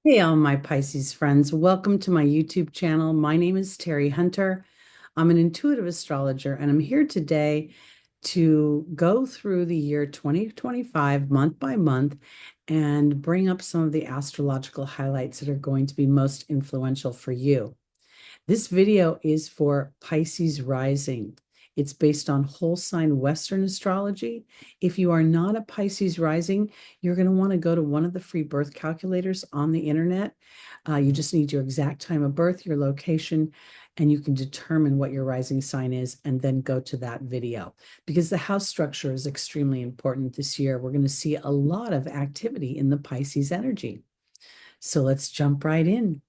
Hey, all my Pisces friends. Welcome to my YouTube channel. My name is Teri Hunter. I'm an intuitive astrologer, and I'm here today to go through the year 2025 month by month and bring up some of the astrological highlights that are going to be most influential for you. This video is for Pisces Rising. It's based on whole sign Western astrology. If you are not a Pisces Rising, you're going to want to go to one of the free birth calculators on the internet. You just need your exact time of birth, your location, and you can determine what your rising sign is and then go to that video because the house structure is extremely important this year. We're going to see a lot of activity in the Pisces energy. So let's jump right in.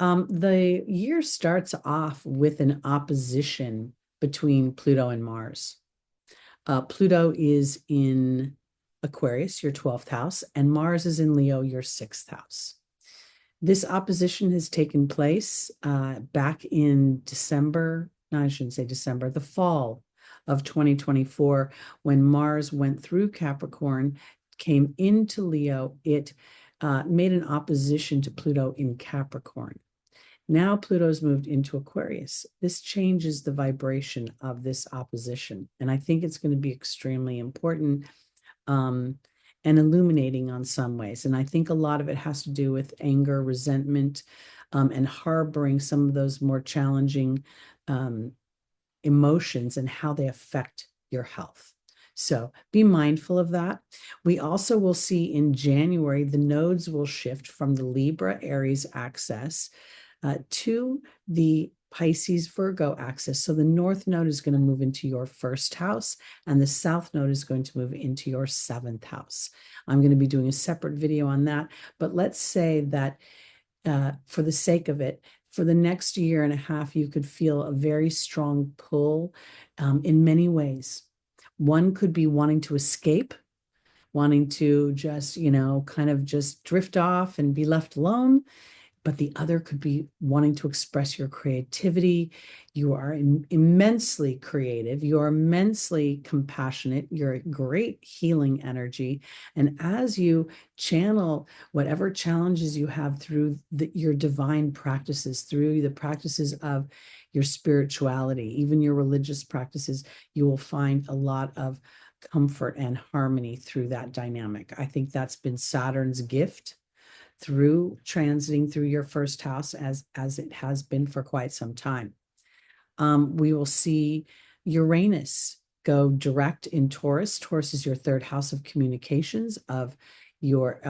The year starts off with an opposition between Pluto and Mars. Pluto is in Aquarius, your 12th house, and Mars is in Leo, your 6th house. This opposition has taken place back in December. No, I shouldn't say December, the fall of 2024, when Mars went through Capricorn, came into Leo. It made an opposition to Pluto in Capricorn. Now Pluto's moved into Aquarius. This changes the vibration of this opposition. And I think it's going to be extremely important and illuminating on some ways. And I think a lot of it has to do with anger, resentment, and harboring some of those more challenging emotions and how they affect your health. So be mindful of that. We also will see in January, the nodes will shift from the Libra Aries axis to the Pisces Virgo axis. So the north node is going to move into your first house, and the south node is going to move into your seventh house. I'm going to be doing a separate video on that, but let's say that for the sake of it, for the next year and a half, you could feel a very strong pull in many ways. One could be wanting to escape, wanting to just, kind of just drift off and be left alone. But the other could be wanting to express your creativity. You are immensely creative. You're immensely compassionate. You're a great healing energy. And as you channel whatever challenges you have through your divine practices, through the practices of your spirituality, even your religious practices, you will find a lot of comfort and harmony through that dynamic. I think that's been Saturn's gift through transiting through your first house as it has been for quite some time. We will see Uranus go direct in Taurus. Taurus is your third house of communications, of your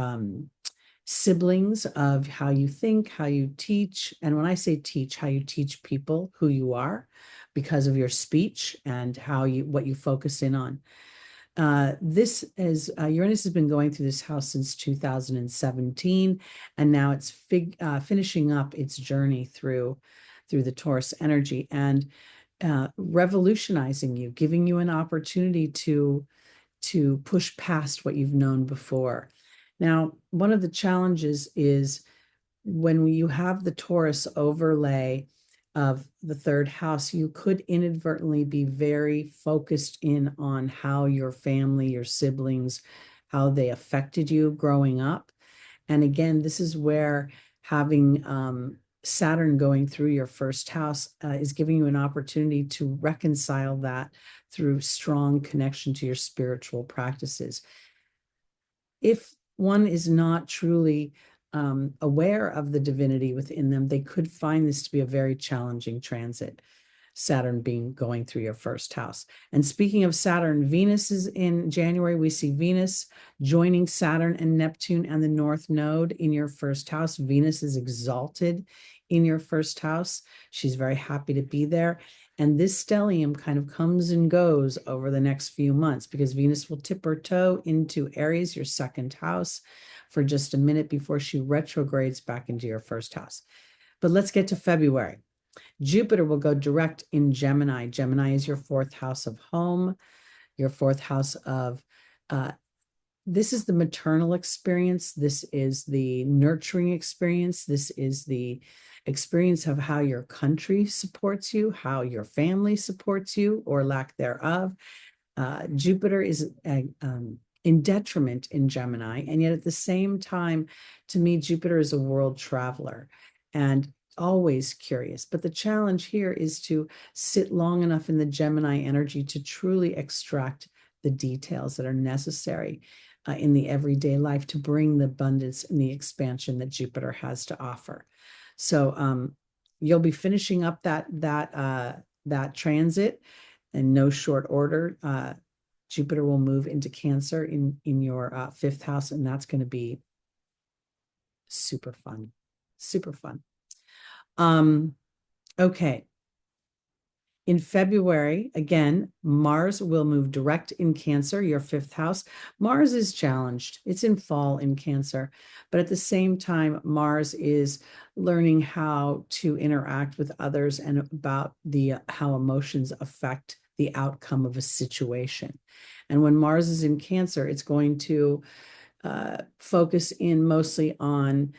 siblings, of how you think, how you teach. And when I say teach, how you teach people who you are because of your speech and what you focus in on. This is Uranus has been going through this house since 2017, and now it's finishing up its journey through the Taurus energy and revolutionizing you, giving you an opportunity to push past what you've known before. Now, one of the challenges is when you have the Taurus overlay of the third house, you could inadvertently be very focused in on how your family, your siblings, how they affected you growing up. And again, this is where having Saturn going through your first house is giving you an opportunity to reconcile that through strong connection to your spiritual practices. If one is not truly aware of the divinity within them, they could find this to be a very challenging transit. Saturn being going through your first house. And speaking of Saturn, Venus is in January. We see Venus joining Saturn and Neptune and the North Node in your first house. Venus is exalted in your first house. She's very happy to be there. And this stellium kind of comes and goes over the next few months because Venus will tip her toe into Aries, your second house, for just a minute before she retrogrades back into your first house. But let's get to February. Jupiter will go direct in Gemini. Gemini is your fourth house of home, your fourth house of, this is the maternal experience. This is the nurturing experience. This is the experience of how your country supports you, how your family supports you, or lack thereof. Jupiter is in detriment in Gemini. And yet at the same time, to me, Jupiter is a world traveler and always curious. But the challenge here is to sit long enough in the Gemini energy to truly extract the details that are necessary in the everyday life to bring the abundance and the expansion that Jupiter has to offer. So you'll be finishing up that transit in no short order. Jupiter will move into Cancer in your fifth house, and that's going to be super fun, super fun. Okay. In February, again, Mars will move direct in Cancer, your fifth house. Mars is challenged. It's in fall in Cancer. But at the same time, Mars is learning how to interact with others and about how emotions affect the outcome of a situation. And when Mars is in Cancer, it's going to focus in mostly on,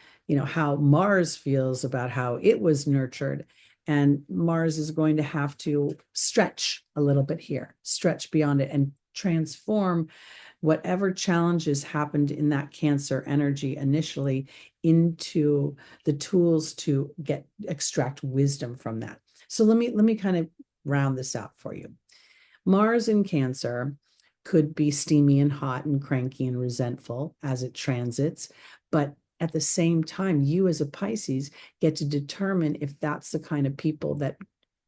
how Mars feels about how it was nurtured. And Mars is going to have to stretch a little bit here, stretch beyond it and transform whatever challenges happened in that Cancer energy initially into the tools to extract wisdom from that. So let me kind of round this out for you. Mars in Cancer could be steamy and hot and cranky and resentful as it transits, but at the same time, you as a Pisces get to determine if that's the kind of people that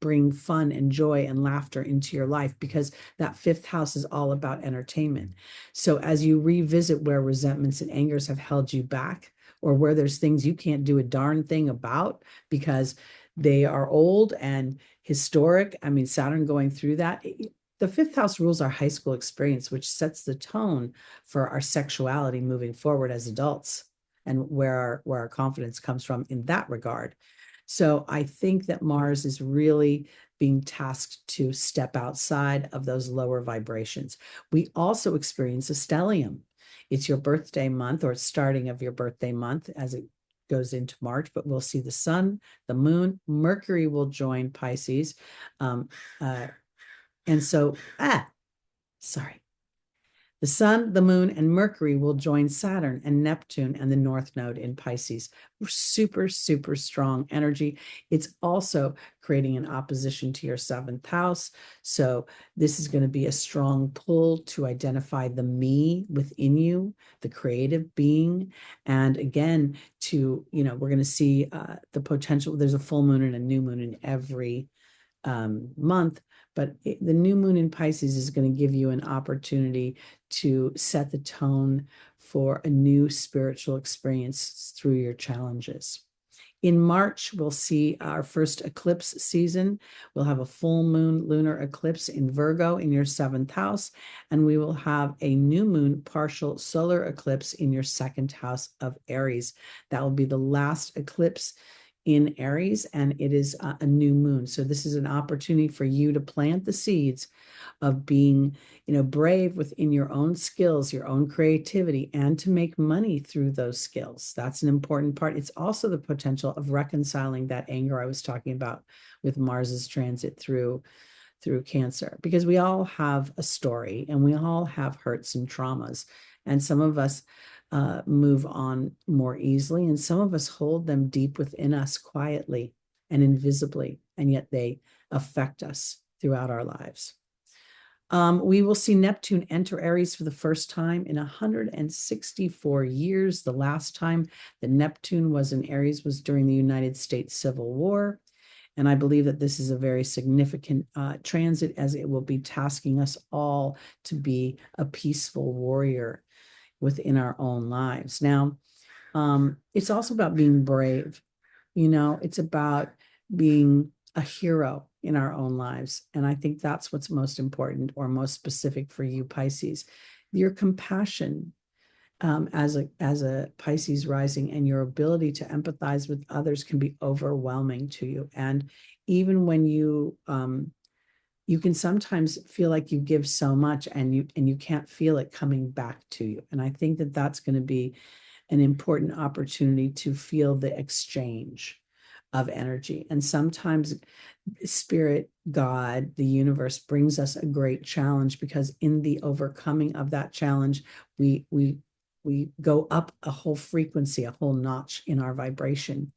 bring fun and joy and laughter into your life, because that fifth house is all about entertainment. So as you revisit where resentments and angers have held you back, or where there's things you can't do a darn thing about because they are old and historic, I mean, Saturn going through that, the fifth house rules our high school experience, which sets the tone for our sexuality moving forward as adults, and where our confidence comes from in that regard. So I think that Mars is really being tasked to step outside of those lower vibrations. We also experience a stellium. It's your birthday month, or starting of your birthday month as it goes into March, but we'll see the sun, the moon, Mercury will join Pisces. And so, sorry. The sun, the moon, and Mercury will join Saturn and Neptune and the North Node in Pisces. Super, super strong energy. It's also creating an opposition to your seventh house. So this is going to be a strong pull to identify the me within you, the creative being. And again, we're going to see the potential. There's a full moon and a new moon in every month, but the new moon in Pisces is going to give you an opportunity to set the tone for a new spiritual experience through your challenges. In March, we'll see our first eclipse season. We'll have a full moon lunar eclipse in Virgo in your seventh house, and we will have a new moon partial solar eclipse in your second house of Aries. That will be the last eclipse in Aries, and it is a new moon. So this is an opportunity for you to plant the seeds of being, brave within your own skills, your own creativity, and to make money through those skills. That's an important part. It's also the potential of reconciling that anger I was talking about with Mars's transit through Cancer, because we all have a story and we all have hurts and traumas, and some of us move on more easily, and some of us hold them deep within us quietly and invisibly, and yet they affect us throughout our lives. We will see Neptune enter Aries for the first time in 164 years. The last time that Neptune was in Aries was during the United States Civil War. And I believe that this is a very significant transit, as it will be tasking us all to be a peaceful warrior within our own lives. Now, it's also about being brave. It's about being a hero in our own lives. And I think that's what's most important, or most specific for you, Pisces. Your compassion as a Pisces rising, and your ability to empathize with others can be overwhelming to you. And even when you can sometimes feel like you give so much and you can't feel it coming back to you. And I think that that's going to be an important opportunity to feel the exchange of energy. And sometimes spirit, God, the universe brings us a great challenge, because in the overcoming of that challenge, we go up a whole frequency, a whole notch in our vibration.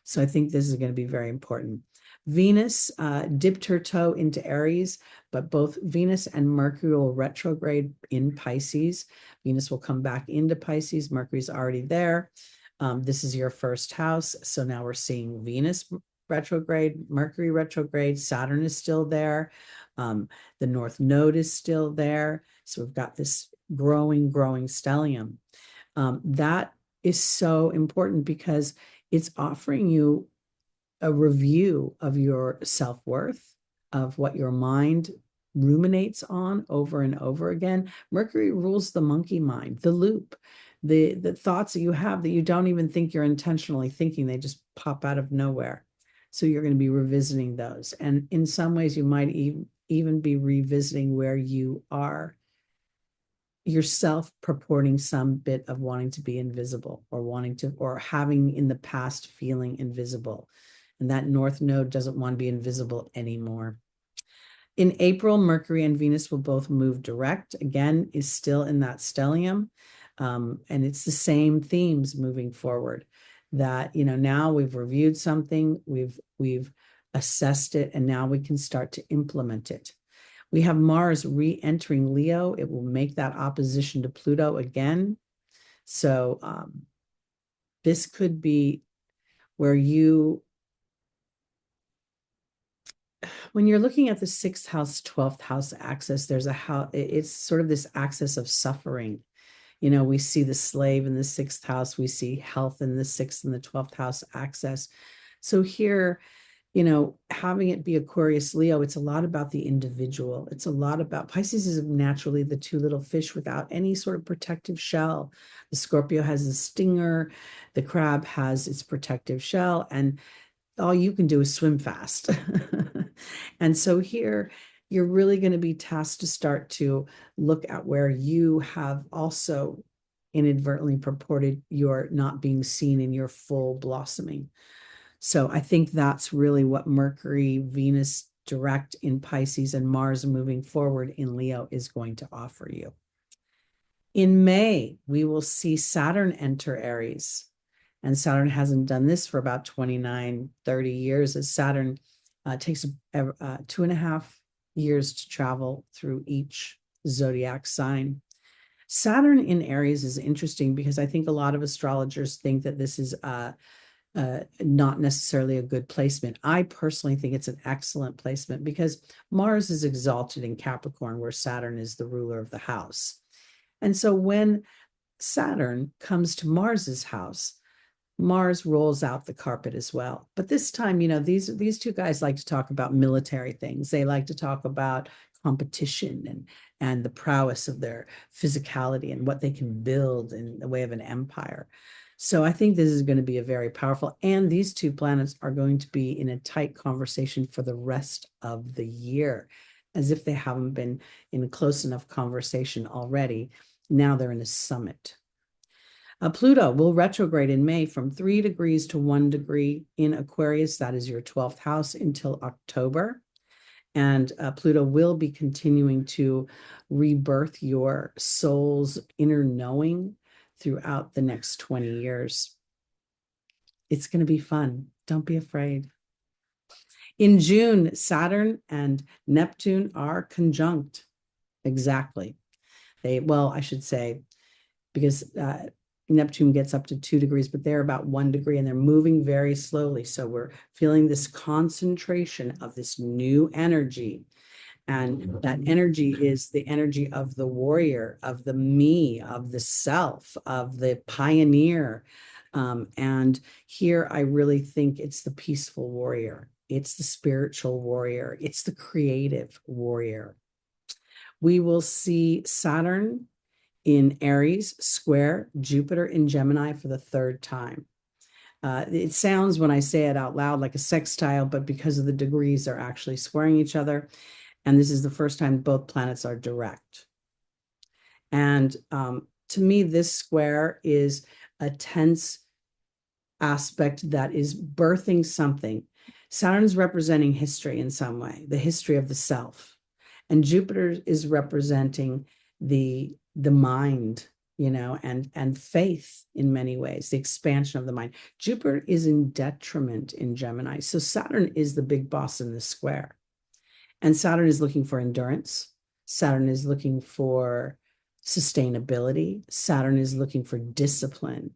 So I think this is going to be very important. Venus dipped her toe into Aries, but both Venus and Mercury will retrograde in Pisces. Venus will come back into Pisces. Mercury's already there. This is your first house. So now we're seeing Venus retrograde, Mercury retrograde, Saturn is still there. The North Node is still there. So we've got this growing stellium. That is so important, because it's offering you a review of your self-worth, of what your mind ruminates on over and over again. Mercury rules the monkey mind, the loop, the thoughts that you have that you don't even think you're intentionally thinking, they just pop out of nowhere. So you're going to be revisiting those. And in some ways, you might even be revisiting where you are yourself purporting some bit of wanting to be invisible, or wanting to, or having in the past feeling invisible. And that North Node doesn't want to be invisible anymore. In April, Mercury and Venus will both move direct. Again, is still in that stellium. And it's the same themes moving forward, that, now we've reviewed something, we've assessed it, and now we can start to implement it. We have Mars re-entering Leo. It will make that opposition to Pluto again. So this could be where when you're looking at the 6th house, 12th house axis, there's it's sort of this axis of suffering. We see the slave in the 6th house, we see health in the 6th and the 12th house axis. So here, having it be Aquarius Leo, it's a lot about the individual. It's a lot about, Pisces is naturally the two little fish without any sort of protective shell. The Scorpio has a stinger, the crab has its protective shell, and all you can do is swim fast. And so here, you're really going to be tasked to start to look at where you have also inadvertently purported you're not being seen in your full blossoming. So I think that's really what Mercury, Venus direct in Pisces, and Mars moving forward in Leo is going to offer you. In May, we will see Saturn enter Aries. And Saturn hasn't done this for about 29, 30 years, as Saturn takes 2.5 years to travel through each zodiac sign. Saturn in Aries is interesting, because I think a lot of astrologers think that this is not necessarily a good placement. I personally think it's an excellent placement, because Mars is exalted in Capricorn, where Saturn is the ruler of the house. And so when Saturn comes to Mars's house, Mars rolls out the carpet as well. But this time, these two guys like to talk about military things. They like to talk about competition and the prowess of their physicality and what they can build in the way of an empire. So I think this is going to be a very powerful, and these two planets are going to be in a tight conversation for the rest of the year, as if they haven't been in a close enough conversation already. Now they're in a summit. Pluto will retrograde in May from 3 degrees to 1 degree in Aquarius. That is your 12th house until October. And Pluto will be continuing to rebirth your soul's inner knowing throughout the next 20 years. It's going to be fun. Don't be afraid. In June, Saturn and Neptune are conjunct. Exactly. I should say, because Neptune gets up to 2 degrees, but they're about 1 degree, and they're moving very slowly. So we're feeling this concentration of this new energy. And that energy is the energy of the warrior, of the me, of the self, of the pioneer. And here I really think it's the peaceful warrior. It's the spiritual warrior. It's the creative warrior. We will see Saturn in Aries square Jupiter in Gemini for the 3rd time. It sounds, when I say it out loud, like a sextile, but because of the degrees, they're actually squaring each other. And this is the first time both planets are direct. And to me, this square is a tense aspect that is birthing something. Saturn's representing history in some way, the history of the self. And Jupiter is representing the mind, and faith in many ways, the expansion of the mind. Jupiter is in detriment in Gemini. So Saturn is the big boss in the square. And Saturn is looking for endurance. Saturn is looking for sustainability. Saturn is looking for discipline.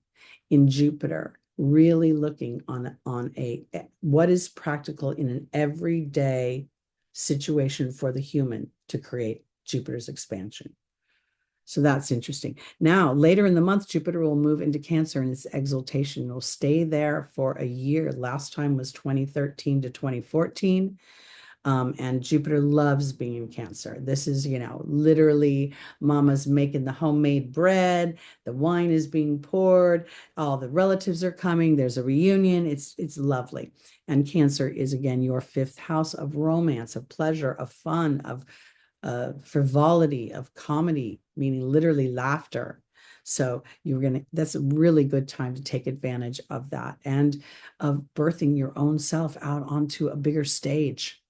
In Jupiter, really looking on a what is practical in an everyday situation for the human to create Jupiter's expansion. So that's interesting. Now, later in the month, Jupiter will move into Cancer in its exaltation. It will stay there for a year. Last time was 2013 to 2014. And Jupiter loves being in Cancer. This is, literally mama's making the homemade bread, the wine is being poured, all the relatives are coming, there's a reunion. It's lovely. And Cancer is, again, your fifth house of romance, of pleasure, of fun, of frivolity, of comedy, meaning literally laughter. So that's a really good time to take advantage of that and of birthing your own self out onto a bigger stage.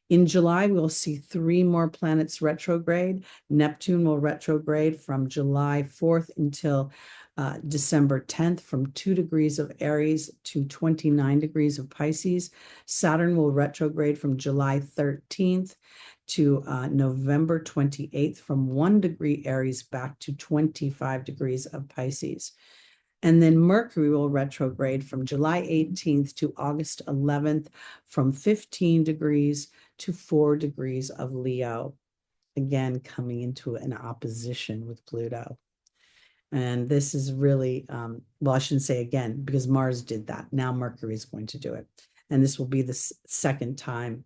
In July, we'll see 3 more planets retrograde. Neptune will retrograde from July 4th until December 10th, from 2 degrees of Aries to 29 degrees of Pisces. Saturn will retrograde from July 13th to November 28th, from 1 degree Aries back to 25 degrees of Pisces. And then Mercury will retrograde from July 18th to August 11th, from 15 degrees to 4 degrees of Leo, again, coming into an opposition with Pluto. And this is really, well, I shouldn't say again, because Mars did that. Now Mercury is going to do it. And this will be the second time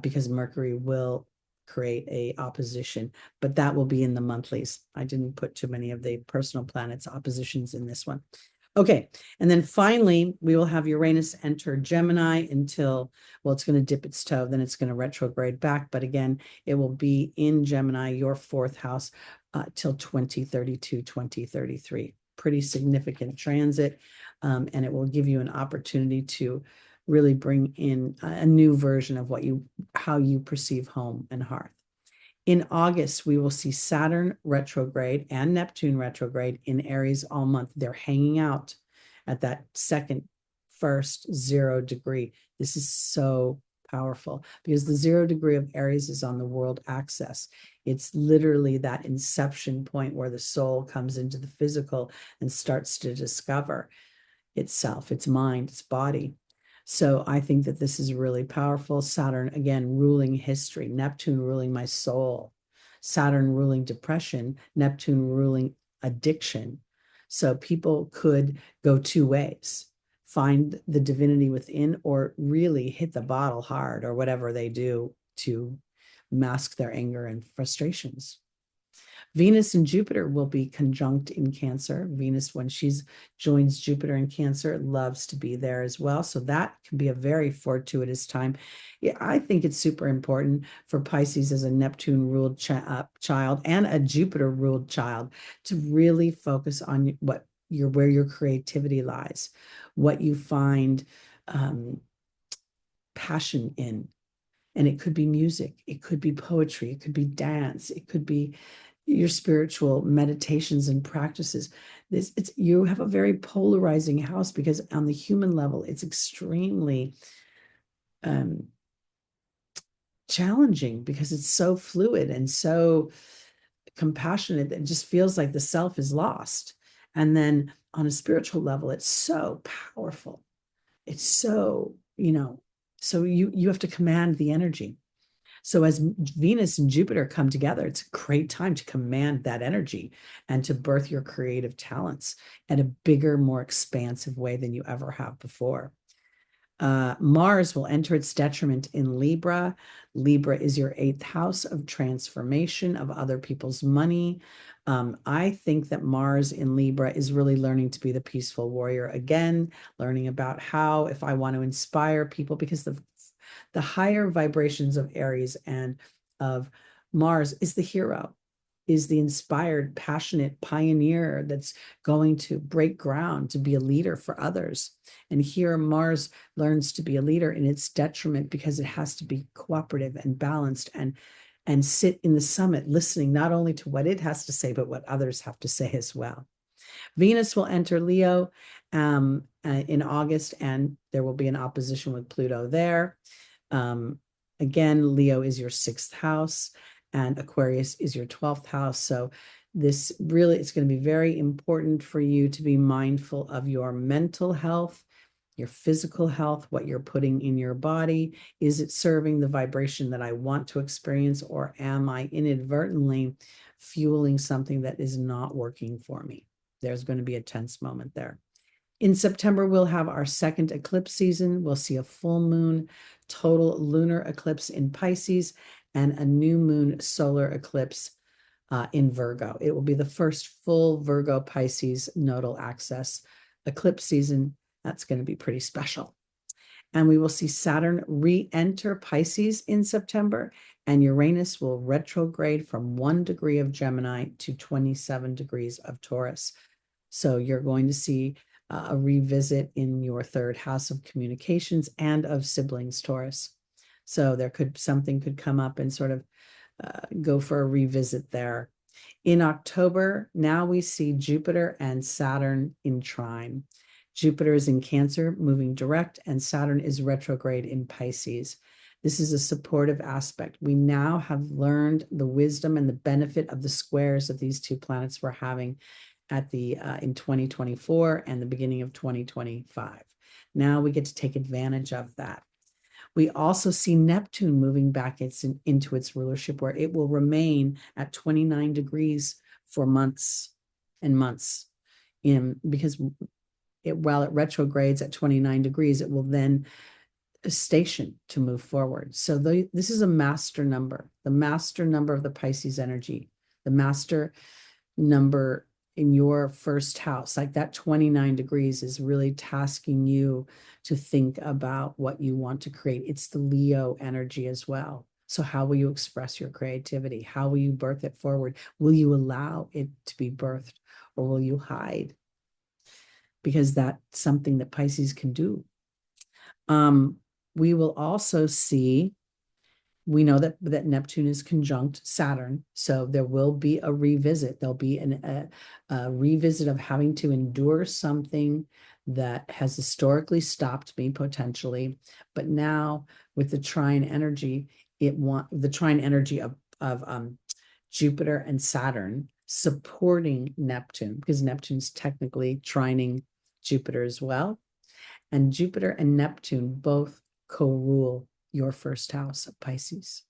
because Mercury will create a opposition, but that will be in the monthlies. I didn't put too many of the personal planets oppositions in this one. Okay, and then finally, we will have Uranus enter Gemini until, well, it's going to dip its toe, then it's going to retrograde back. But again, it will be in Gemini, your 4th house, till 2032, 2033. Pretty significant transit, and it will give you an opportunity to really bring in a new version of how you perceive home and hearth. In August, we will see Saturn retrograde and Neptune retrograde in Aries all month. They're hanging out at that first 0 degree. This is so powerful because the 0 degree of Aries is on the world axis. It's literally that inception point where the soul comes into the physical and starts to discover itself, its mind, its body. So I think that this is really powerful. Saturn, again, ruling history, Neptune ruling my soul, Saturn ruling depression, Neptune ruling addiction. So people could go 2 ways, find the divinity within or really hit the bottle hard or whatever they do to mask their anger and frustrations. Venus and Jupiter will be conjunct in Cancer. Venus, when she joins Jupiter in Cancer, loves to be there as well. So that can be a very fortuitous time. Yeah, I think it's super important for Pisces as a Neptune-ruled child and a Jupiter-ruled child to really focus on where your creativity lies, what you find passion in. And it could be music, it could be poetry, it could be dance, it could be your spiritual meditations and practices. You have a very polarizing house because on the human level, it's extremely challenging because it's so fluid and so compassionate. It just feels like the self is lost. And then on a spiritual level, it's so powerful. It's so, so you have to command the energy. So as Venus and Jupiter come together, it's a great time to command that energy and to birth your creative talents in a bigger, more expansive way than you ever have before. Mars will enter its detriment in Libra. Libra is your 8th house of transformation of other people's money. I think that Mars in Libra is really learning to be the peaceful warrior again, learning about how, if I want to inspire people, because the higher vibrations of Aries and of Mars is the hero. is the inspired, passionate pioneer that's going to break ground to be a leader for others. And here Mars learns to be a leader in its detriment because it has to be cooperative and balanced and sit in the summit, listening not only to what it has to say, but what others have to say as well. Venus will enter Leo in August, and there will be an opposition with Pluto there. Again, Leo is your 6th house, and Aquarius is your 12th house. So this really, it's going to be very important for you to be mindful of your mental health, your physical health, what you're putting in your body. Is it serving the vibration that I want to experience, or am I inadvertently fueling something that is not working for me? There's going to be a tense moment there. In September, we'll have our 2nd eclipse season. We'll see a full moon total lunar eclipse in Pisces and a new moon solar eclipse in Virgo. It will be the first full Virgo Pisces nodal axis eclipse season. That's going to be pretty special. And we will see Saturn re-enter Pisces in September, and Uranus will retrograde from 1 degree of Gemini to 27 degrees of Taurus. So you're going to see a revisit in your 3rd house of communications and of siblings, Taurus. So something could come up and sort of go for a revisit there. In October, now we see Jupiter and Saturn in trine. Jupiter is in Cancer, moving direct, and Saturn is retrograde in Pisces. This is a supportive aspect. We now have learned the wisdom and the benefit of the squares that these two planets were having at in 2024 and the beginning of 2025. Now we get to take advantage of that. We also see Neptune moving back into its rulership, where it will remain at 29 degrees for months and months. Because while it retrogrades at 29 degrees, it will then station to move forward. So this is a master number, the master number of the Pisces energy, the master number in your 1st house. Like that 29 degrees is really tasking you to think about what you want to create. It's the Leo energy as well. So how will you express your creativity? How will you birth it forward? Will you allow it to be birthed, or will you hide? Because that's something that Pisces can do. We will also see, we know that Neptune is conjunct Saturn, so there will be a revisit. There'll be a revisit of having to endure something that has historically stopped me potentially, but now with the trine energy, the trine energy of Jupiter and Saturn supporting Neptune, because Neptune's technically trining Jupiter as well, and Jupiter and Neptune both co-rule your 1st house of Pisces.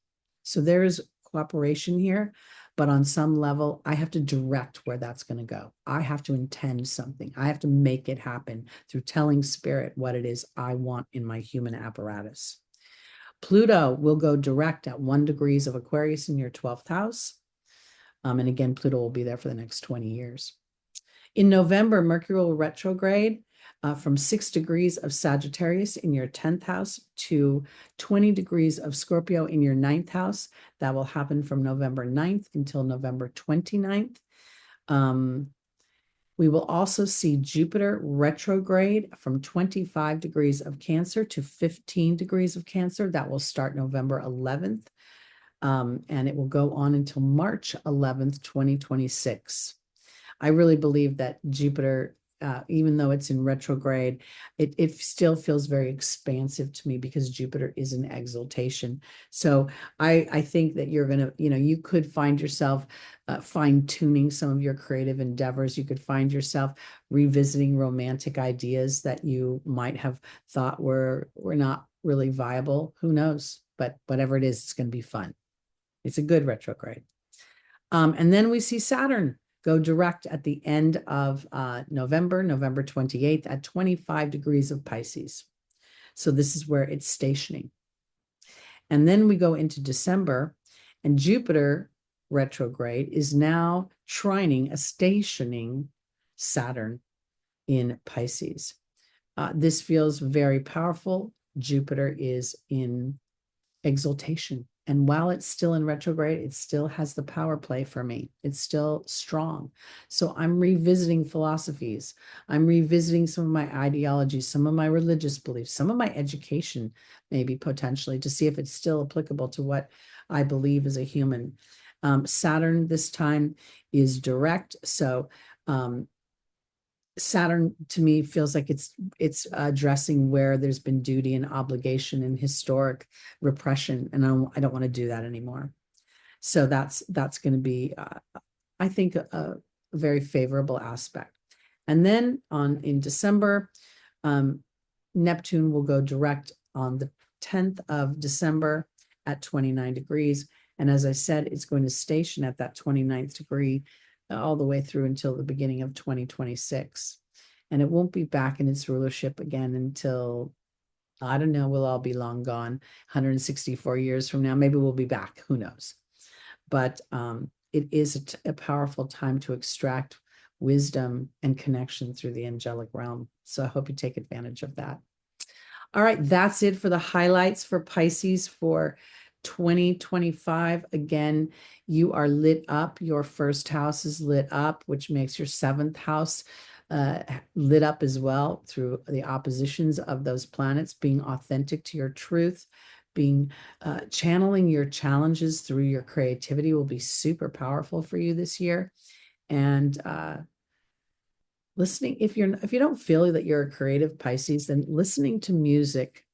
So there is cooperation here, but on some level, I have to direct where that's going to go. I have to intend something. I have to make it happen through telling spirit what it is I want in my human apparatus. Pluto will go direct at 1 degrees of Aquarius in your 12th house. And again, Pluto will be there for the next 20 years. In November, Mercury will retrograde from 6 degrees of Sagittarius in your 10th house to 20 degrees of Scorpio in your 9th house. That will happen from November 9th until November 29th. We will also see Jupiter retrograde from 25 degrees of Cancer to 15 degrees of Cancer. That will start November 11th. And it will go on until March 11th, 2026. I really believe that Jupiter, even though it's in retrograde, it still feels very expansive to me because Jupiter is in exaltation. So I think that you're going to, you could find yourself fine-tuning some of your creative endeavors. You could find yourself revisiting romantic ideas that you might have thought were not really viable. Who knows? But whatever it is, it's going to be fun. It's a good retrograde. And then we see Saturn go direct at the end of November 28th at 25 degrees of Pisces. So this is where it's stationing. And then we go into December, and Jupiter retrograde is now trining a stationing Saturn in Pisces. This feels very powerful. Jupiter is in exaltation And while it's still in retrograde, it still has the power play for me. It's still strong. So I'm revisiting philosophies. I'm revisiting some of my ideologies, some of my religious beliefs, some of my education, maybe potentially, to see if it's still applicable to what I believe as a human. Saturn this time is direct. So Saturn to me feels like it's addressing where there's been duty and obligation and historic repression, and I don't want to do that anymore. So that's going to be, I think, a very favorable aspect. And then in December, Neptune will go direct on the 10th of December at 29 degrees. And as I said, it's going to station at that 29th degree all the way through until the beginning of 2026. And it won't be back in its rulership again until, I don't know, we'll all be long gone, 164 years from now. Maybe we'll be back. Who knows? But it is a powerful time to extract wisdom and connection through the angelic realm. So I hope you take advantage of that. All right, that's it for the highlights for Pisces for 2025. Again, you are lit up. Your first house is lit up, which makes your seventh house lit up as well through the oppositions of those planets, being authentic to your truth, being channeling your challenges through your creativity will be super powerful for you this year. And listening, if you don't feel that you're a creative Pisces, then listening to music,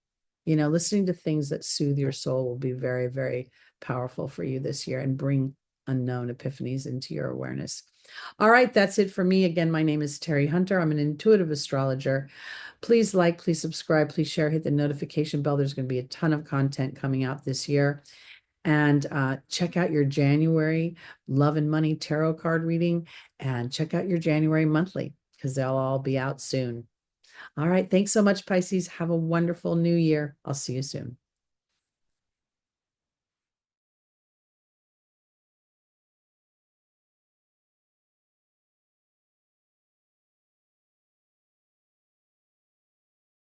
listening to things that soothe your soul will be very, very powerful for you this year and bring unknown epiphanies into your awareness. All right, that's it for me. Again, my name is Teri Hunter. I'm an intuitive astrologer. Please like, please subscribe, please share, hit the notification bell. There's going to be a ton of content coming out this year. And check out your January Love and Money Tarot card reading, and check out your January monthly, because they'll all be out soon. All right. Thanks so much, Pisces. Have a wonderful new year. I'll see you soon.